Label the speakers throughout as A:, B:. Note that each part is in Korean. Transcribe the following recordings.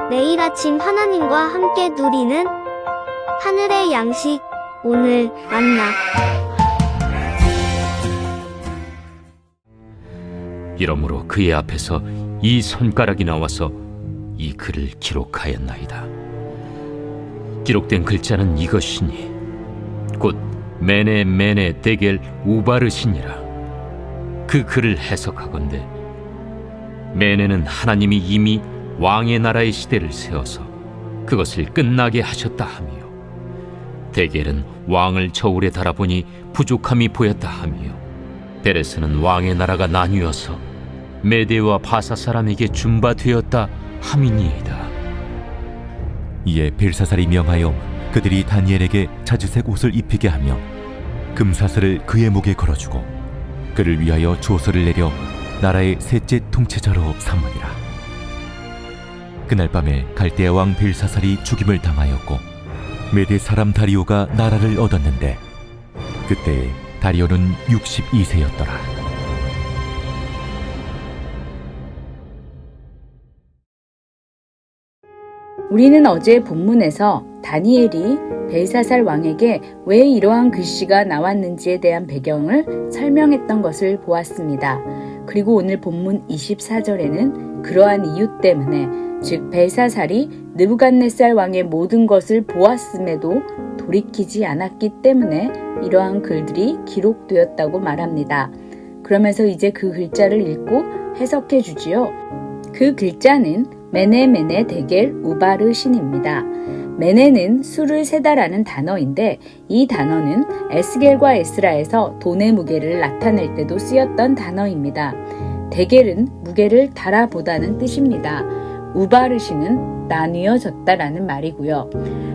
A: 매일 아침 하나님과 함께 누리는 하늘의 양식, 오늘 만나.
B: 이러므로 그의 앞에서 이 손가락이 나와서 이 글을 기록하였나이다. 기록된 글자는 이것이니 곧 메네 메네 데겔 우바르시니라. 그 글을 해석하건대 메네는 하나님이 이미 왕의 나라의 시대를 세워서 그것을 끝나게 하셨다 하며, 데겔은 왕을 저울에 달아보니 부족함이 보였다 하며, 베레스는 왕의 나라가 나뉘어서 메대와 바사 사람에게 준바되었다 함이니이다.
C: 이에 벨사살이 명하여 그들이 다니엘에게 자주색 옷을 입히게 하며 금사슬을 그의 목에 걸어주고 그를 위하여 조서를 내려 나라의 셋째 통치자로 삼으니라. 그날 밤에 갈대아 왕 벨사살이 죽임을 당하였고 메대 사람 다리오가 나라를 얻었는데 그때 다리오는 62세였더라.
D: 우리는 어제 본문에서 다니엘이 벨사살 왕에게 왜 이러한 글씨가 나왔는지에 대한 배경을 설명했던 것을 보았습니다. 그리고 오늘 본문 24절에는 그러한 이유 때문에, 즉 벨사살이 느부갓네살 왕의 모든 것을 보았음에도 돌이키지 않았기 때문에 이러한 글들이 기록되었다고 말합니다. 그러면서 이제 그 글자를 읽고 해석해 주지요. 그 글자는 메네메네 데겔 우바르신입니다. 메네는 수를 세다라는 단어인데, 이 단어는 에스겔과 에스라에서 돈의 무게를 나타낼 때도 쓰였던 단어입니다. 데겔은 무게를 달아보다는 뜻입니다. 우바르신은 나뉘어졌다라는 말이고요.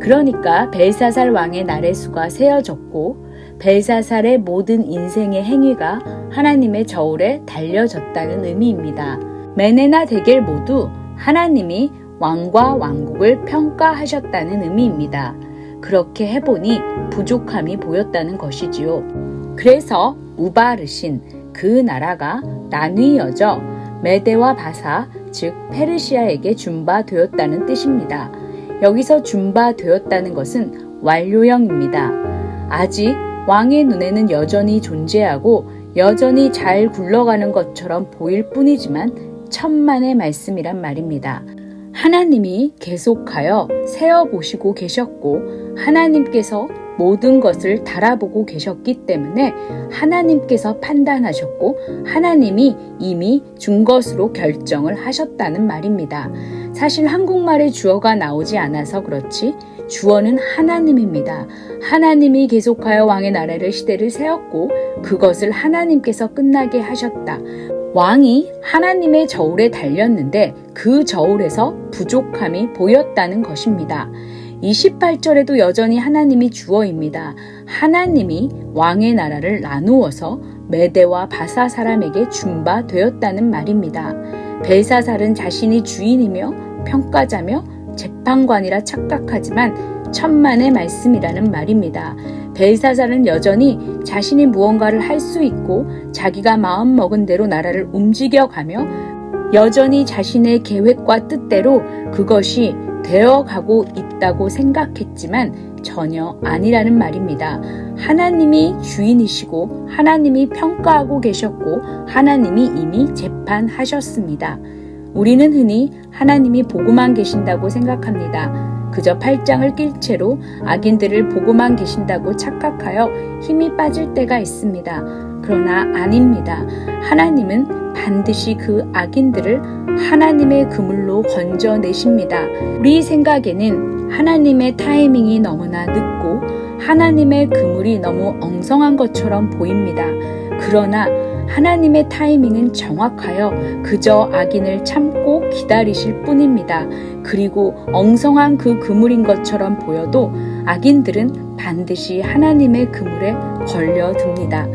D: 그러니까 벨사살 왕의 날의 수가 세어졌고 벨사살의 모든 인생의 행위가 하나님의 저울에 달려졌다는 의미입니다. 메네나 데겔 모두 하나님이 왕과 왕국을 평가하셨다는 의미입니다. 그렇게 해보니 부족함이 보였다는 것이지요. 그래서 우바르신, 그 나라가 나뉘어져 메대와 바사, 즉 페르시아에게 준바되었다는 뜻입니다. 여기서 준바되었다는 것은 완료형입니다. 아직 왕의 눈에는 여전히 존재하고 여전히 잘 굴러가는 것처럼 보일 뿐이지만 천만의 말씀이란 말입니다. 하나님이 계속하여 세어보시고 계셨고 하나님께서 모든 것을 달아보고 계셨기 때문에 하나님께서 판단하셨고 하나님이 이미 준 것으로 결정을 하셨다는 말입니다. 사실 한국말에 주어가 나오지 않아서 그렇지 주어는 하나님입니다. 하나님이 계속하여 왕의 나라를 시대를 세웠고 그것을 하나님께서 끝나게 하셨다. 왕이 하나님의 저울에 달렸는데 그 저울에서 부족함이 보였다는 것입니다. 28절에도 여전히 하나님이 주어입니다. 하나님이 왕의 나라를 나누어서 메대와 바사 사람에게 준바되었다는 말입니다. 벨사살은 자신이 주인이며 평가자며 재판관이라 착각하지만 천만의 말씀이라는 말입니다. 벨사살은 여전히 자신이 무언가를 할 수 있고 자기가 마음먹은 대로 나라를 움직여가며 여전히 자신의 계획과 뜻대로 그것이 되어가고 있다고 생각했지만 전혀 아니라는 말입니다. 하나님이 주인이시고 하나님이 평가하고 계셨고 하나님이 이미 재판하셨습니다. 우리는 흔히 하나님이 보고만 계신다고 생각합니다. 그저 팔짱을 낄 채로 악인들을 보고만 계신다고 착각하여 힘이 빠질 때가 있습니다. 그러나 아닙니다. 하나님은 반드시 그 악인들을 하나님의 그물로 건져내십니다. 우리 생각에는 하나님의 타이밍이 너무나 늦고 하나님의 그물이 너무 엉성한 것처럼 보입니다. 그러나 하나님의 타이밍은 정확하여 그저 악인을 참고 기다리실 뿐입니다. 그리고 엉성한 그 그물인 것처럼 보여도 악인들은 반드시 하나님의 그물에 걸려듭니다.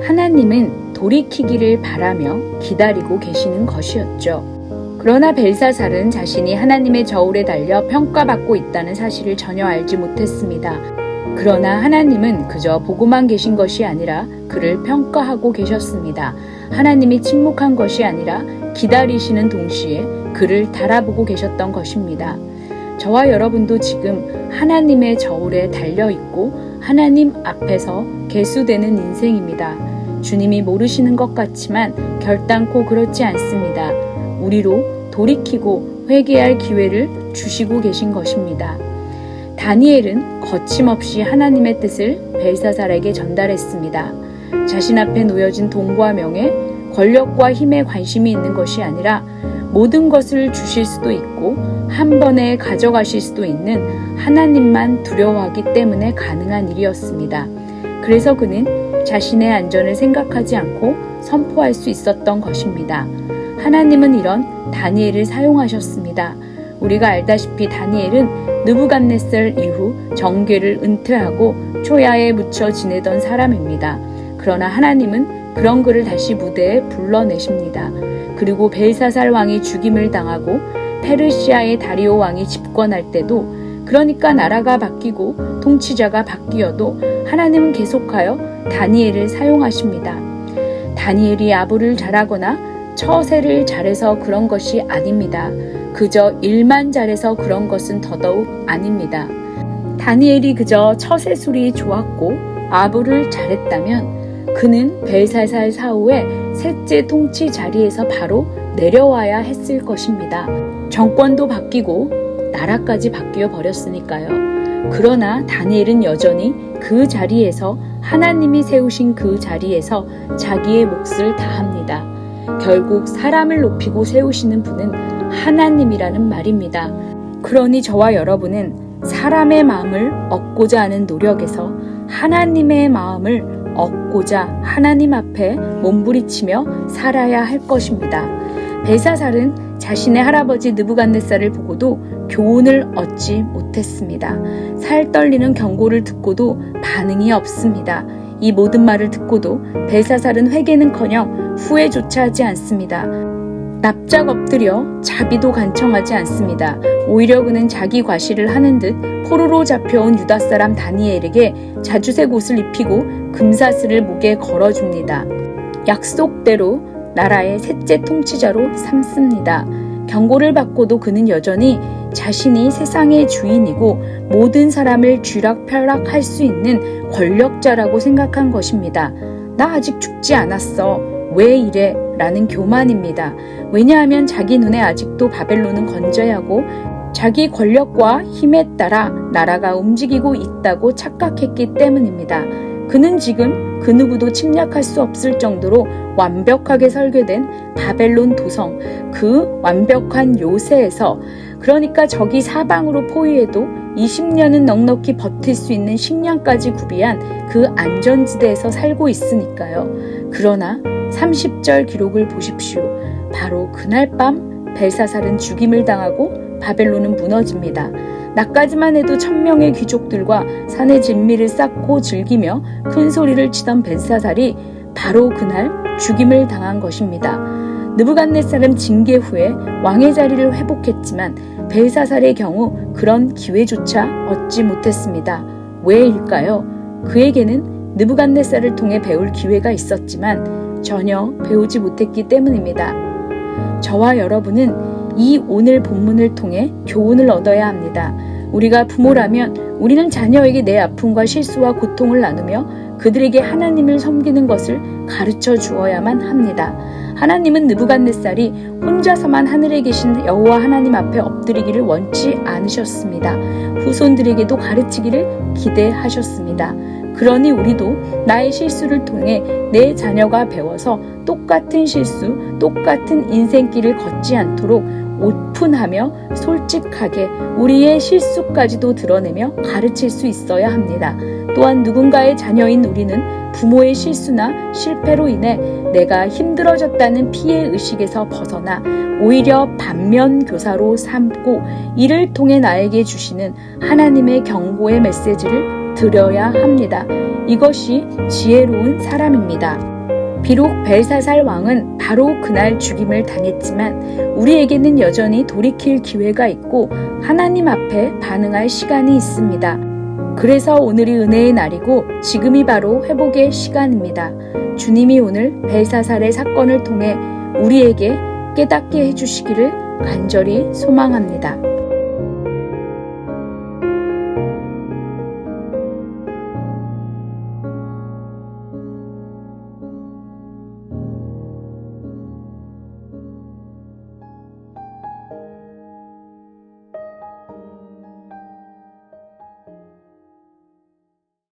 D: 하나님은 돌이키기를 바라며 기다리고 계시는 것이었죠. 그러나 벨사살은 자신이 하나님의 저울에 달려 평가받고 있다는 사실을 전혀 알지 못했습니다. 그러나 하나님은 그저 보고만 계신 것이 아니라 그를 평가하고 계셨습니다. 하나님이 침묵한 것이 아니라 기다리시는 동시에 그를 달아보고 계셨던 것입니다. 저와 여러분도 지금 하나님의 저울에 달려있고 하나님 앞에서 계수되는 인생입니다. 주님이 모르시는 것 같지만 결단코 그렇지 않습니다. 우리로 돌이키고 회개할 기회를 주시고 계신 것입니다. 다니엘은 거침없이 하나님의 뜻을 벨사살에게 전달했습니다. 자신 앞에 놓여진 돈과 명예, 권력과 힘에 관심이 있는 것이 아니라 모든 것을 주실 수도 있고 한 번에 가져가실 수도 있는 하나님만 두려워하기 때문에 가능한 일이었습니다. 그래서 그는 자신의 안전을 생각하지 않고 선포할 수 있었던 것입니다. 하나님은 이런 다니엘을 사용하셨습니다. 우리가 알다시피 다니엘은 느부갓네살 이후 정죄를 은퇴하고 초야에 묻혀 지내던 사람입니다. 그러나 하나님은 그런 그를 다시 무대에 불러내십니다. 그리고 벨사살 왕이 죽임을 당하고 페르시아의 다리오 왕이 집권할 때도, 그러니까 나라가 바뀌고 통치자가 바뀌어도 하나님은 계속하여 다니엘을 사용하십니다. 다니엘이 아부를 잘하거나 처세를 잘해서 그런 것이 아닙니다. 그저 일만 잘해서 그런 것은 더더욱 아닙니다. 다니엘이 그저 처세술이 좋았고 아부를 잘했다면 그는 벨사살 사후에 셋째 통치 자리에서 바로 내려와야 했을 것입니다. 정권도 바뀌고 나라까지 바뀌어 버렸으니까요. 그러나 다니엘은 여전히 그 자리에서, 하나님이 세우신 그 자리에서 자기의 몫을 다합니다. 결국 사람을 높이고 세우시는 분은 하나님이라는 말입니다. 그러니 저와 여러분은 사람의 마음을 얻고자 하는 노력에서 하나님의 마음을 얻고자 하나님 앞에 몸부리치며 살아야 할 것입니다. 벨사살은 자신의 할아버지 느부갓네살을 보고도 교훈을 얻지 못했습니다. 살 떨리는 경고를 듣고도 반응이 없습니다. 이 모든 말을 듣고도 벨사살은 회개는커녕 후회조차 하지 않습니다. 납작 엎드려 자비도 간청하지 않습니다. 오히려 그는 자기 과시를 하는 듯 포로로 잡혀온 유다 사람 다니엘에게 자주색 옷을 입히고 금사슬을 목에 걸어줍니다. 약속대로 나라의 셋째 통치자로 삼습니다. 경고를 받고도 그는 여전히 자신이 세상의 주인이고 모든 사람을 쥐락펴락할 수 있는 권력자라고 생각한 것입니다. 나 아직 죽지 않았어. 왜 이래? 라는 교만입니다. 왜냐하면 자기 눈에 아직도 바벨론은 건재하고 자기 권력과 힘에 따라 나라가 움직이고 있다고 착각했기 때문입니다. 그는 지금 그 누구도 침략할 수 없을 정도로 완벽하게 설계된 바벨론 도성, 그 완벽한 요새에서, 그러니까 적이 사방으로 포위해도 20년은 넉넉히 버틸 수 있는 식량까지 구비한 그 안전지대에서 살고 있으니까요. 그러나 30절 기록을 보십시오. 바로 그날 밤 벨사살은 죽임을 당하고 바벨론은 무너집니다. 나까지만 해도 1000명의 귀족들과 산의 진미를 쌓고 즐기며 큰 소리를 치던 벨사살이 바로 그날 죽임을 당한 것입니다. 느부갓네살은 징계 후에 왕의 자리를 회복했지만 벨사살의 경우 그런 기회조차 얻지 못했습니다. 왜일까요? 그에게는 느부갓네살을 통해 배울 기회가 있었지만 전혀 배우지 못했기 때문입니다. 저와 여러분은 이 오늘 본문을 통해 교훈을 얻어야 합니다. 우리가 부모라면 우리는 자녀에게 내 아픔과 실수와 고통을 나누며 그들에게 하나님을 섬기는 것을 가르쳐 주어야만 합니다. 하나님은 느부갓네살이 혼자서만 하늘에 계신 여호와 하나님 앞에 엎드리기를 원치 않으셨습니다. 후손들에게도 가르치기를 기대하셨습니다. 그러니 우리도 나의 실수를 통해 내 자녀가 배워서 똑같은 실수, 똑같은 인생길을 걷지 않도록 오픈하며 솔직하게 우리의 실수까지도 드러내며 가르칠 수 있어야 합니다. 또한 누군가의 자녀인 우리는 부모의 실수나 실패로 인해 내가 힘들어졌다는 피해의식에서 벗어나 오히려 반면교사로 삼고 이를 통해 나에게 주시는 하나님의 경고의 메시지를 드려야 합니다. 이것이 지혜로운 사람입니다. 비록 벨사살 왕은 바로 그날 죽임을 당했지만 우리에게는 여전히 돌이킬 기회가 있고 하나님 앞에 반응할 시간이 있습니다. 그래서 오늘이 은혜의 날이고 지금이 바로 회복의 시간입니다. 주님이 오늘 벨사살의 사건을 통해 우리에게 깨닫게 해주시기를 간절히 소망합니다.